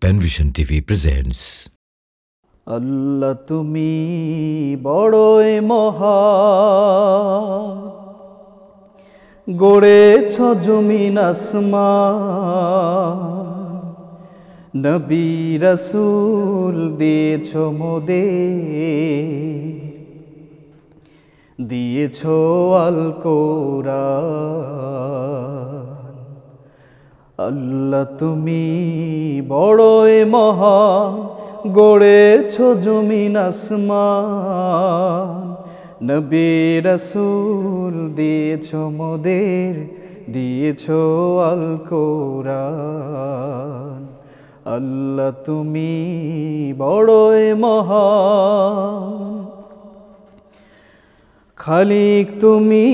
Penvision TV presents আল্লাহ তুমি বড়ই মহান, গড়েছ জমিন আসমান, নবী রাসূল দিয়েছ মোদের, দিয়েছ আল কোরআন। আল্লাহ তুমি বড়ই মহান, গড়েছ জমিন আসমান, নবী রাসূল দিয়েছ মোদের, দিয়েছ আল কোরআন। আল্লাহ তুমি বড়ই মহান, খালিক তুমি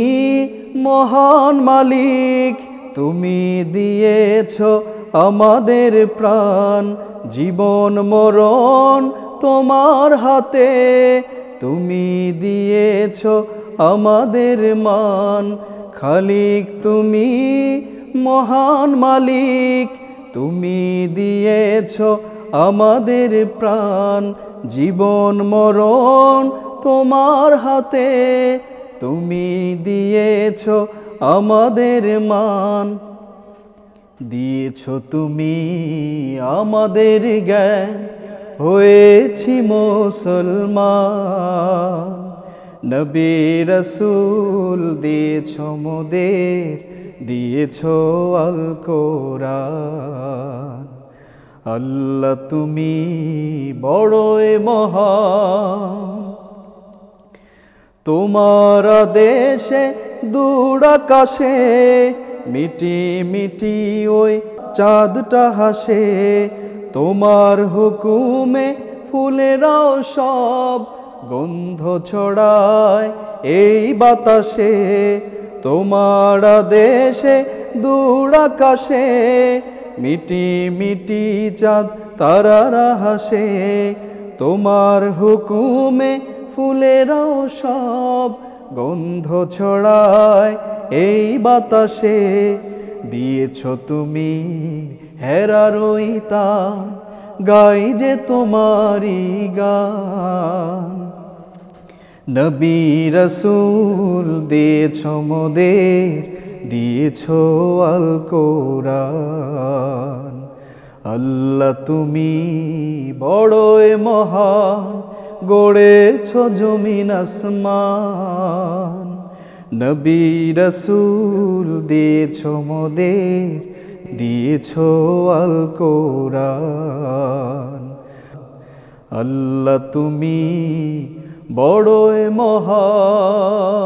মহান মালিক, তুমি দিয়েছ আমাদের প্রাণ, জীবন মরণ তোমার হাতে, তুমি দিয়েছ আমাদের মান। খালিক তুমি মহান মালিক, তুমি দিয়েছ আমাদের প্রাণ, জীবন মরণ তোমার হাতে, তুমি দিয়েছ আমাদের মান। দিয়েছ তুমি আমাদের জ্ঞান, হয়েছি মুসলমান, নবী রাসূল দিয়েছ মোদের, দিয়েছ আল কোরআন। আল্লাহ তুমি বড়ই মহান, তোমার আদেশে দূর আকাশে মিটি মিটি ওই চাঁদটা হাসে, তোমার হুকুমে ফুলেরাও সব গন্ধ ছড়ায় এই বাতাসে, তোমার আদেশে দূর আকাশে মিটি মিটি চাঁদ তারারা হাসে, তোমার হুকুমে ফুলেরাও সব গন্ধ ছড়ায় এই বাতাসে। দিয়েছ তুমি হেরার ওই তান, গাই যে তোমারি গান, নবী রাসূল দিয়েছ মোদের, দিয়েছ আল কোরআন। আল্লাহ তুমি বড়ই মহান, গড়েছ জমিন আসমান, নবী রাসূল দিয়েছ মোদের, দিয়েছ আল কোরআন। আল্লাহ তুমি বড়ই মহান।